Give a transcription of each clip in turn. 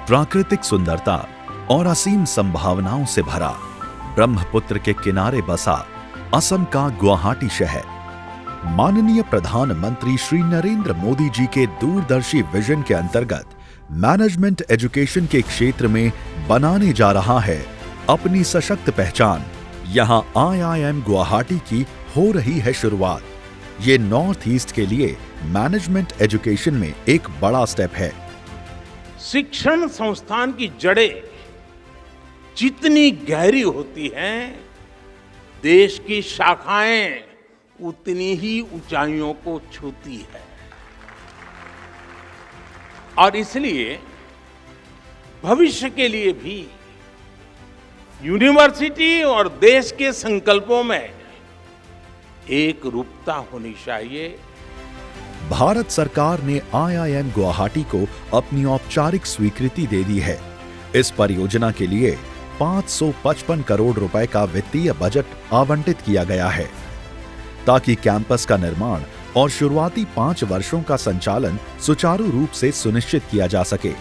प्राकृतिक सुंदरता और असीम संभावनाओं से भरा ब्रह्मपुत्र के किनारे बसा असम का गुवाहाटी शहर माननीय प्रधानमंत्री श्री नरेंद्र मोदी जी के दूरदर्शी विजन के अंतर्गत मैनेजमेंट एजुकेशन के क्षेत्र में बनाने जा रहा है अपनी सशक्त पहचान। यहां IIM गुवाहाटी की हो रही है शुरुआत। ये नॉर्थ ईस्ट के लिए मैनेजमेंट एजुकेशन में एक बड़ा स्टेप है। शिक्षण संस्थान की जड़ें जितनी गहरी होती हैं, देश की शाखाएं उतनी ही ऊंचाइयों को छूती है। और इसलिए भविष्य के लिए भी यूनिवर्सिटी और देश के संकल्पों में एक रूपता होनी चाहिए। भारत सरकार ने IIM गुवाहाटी को अपनी औपचारिक स्वीकृति दे दी है। इस परियोजना के लिए 555 करोड़ रुपए का वित्तीय बजट आवंटित किया गया है ताकि कैंपस का निर्माण और शुरुआती 5 वर्षों का संचालन सुचारू रूप से सुनिश्चित किया जा सके।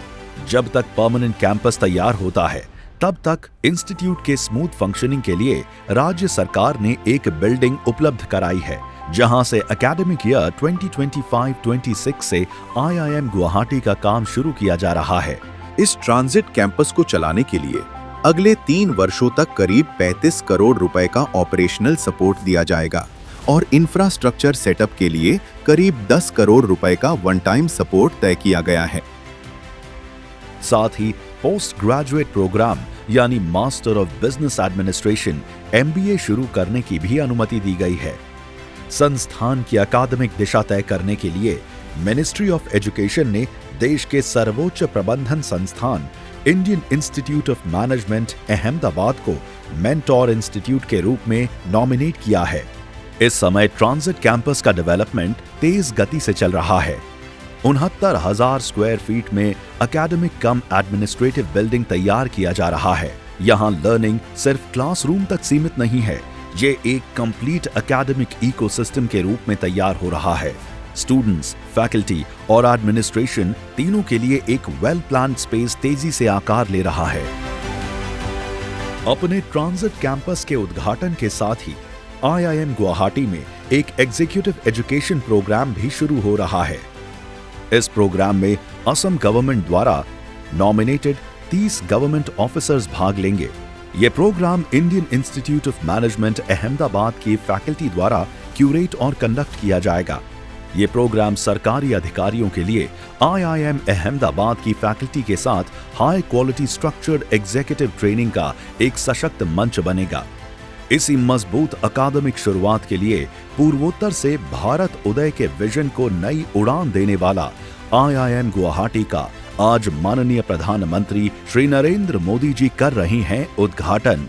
जब तक परमानेंट कैंपस तैयार होता है, तब तक इंस्टीट्यूट के स्मूथ फंक्शनिंग के लिए राज्य सरकार ने एक बिल्डिंग उपलब्ध कराई है, जहां से एकेडमिक ईयर 2025-26 से IIM गुवाहाटी का काम शुरू किया जा रहा है। इस ट्रांजिट कैंपस को चलाने के लिए अगले 3 वर्षों तक करीब 35 करोड़ रुपए का ऑपरेशनल सपोर्ट दिया जाएगा और इंफ्रास्ट्रक्चर सेटअप के लिए करीब 10 करोड़ रुपए का वन टाइम सपोर्ट तय किया गया है। साथ ही पोस्ट ग्रेजुएट प्रोग्राम यानी master of business administration MBA शुरू करने की भी अनुमति दी गई है। संस्थान की अकादमिक दिशा तय करने के लिए मिनिस्ट्री ऑफ एजुकेशन ने देश के सर्वोच्च प्रबंधन संस्थान Indian Institute of Management Ahmedabad को मेंटोर इंस्टीट्यूट के रूप में नॉमिनेट किया है। इस समय ट्रांजिट कैंपस का डेवलपमेंट तेज गति से चल रहा है। 69,000 स्क्वायर फीट में एकेडमिक कम एडमिनिस्ट्रेटिव बिल्डिंग तैयार किया जा रहा है। यहाँ लर्निंग सिर्फ क्लासरूम तक सीमित नहीं है, ये एक कंप्लीट एकेडमिक इकोसिस्टम के रूप में तैयार हो रहा है। स्टूडेंट्स, फैकल्टी और एडमिनिस्ट्रेशन तीनों के लिए एक वेल प्लान्ड स्पेस तेजी से आकार ले रहा है। अपने ट्रांजिट कैंपस के उद्घाटन के साथ ही IIM गुवाहाटी में एक एग्जीक्यूटिव एजुकेशन प्रोग्राम भी शुरू हो रहा है। इस प्रोग्राम में असम गवर्नमेंट द्वारा नॉमिनेटेड 30 गवर्नमेंट ऑफिसर्स भाग लेंगे। ये programme Indian Institute of Management Ahmedabad की फैकल्टी द्वारा क्यूरेट और कंडक्ट किया जाएगा। ये प्रोग्राम सरकारी अधिकारियों के लिए IIM अहमदाबाद की फैकल्टी के साथ high quality structured executive training का एक सशक्त मंच बनेगा। इसी मजबूत अकादमिक शुरुआत के लिए पूर्वोत्तर से भारत उदय के विजन को नई उड़ान देने वाला IIM गुवाहाटी का आज माननीय प्रधानमंत्री श्री नरेंद्र मोदी जी कर रहे हैं उद्घाटन।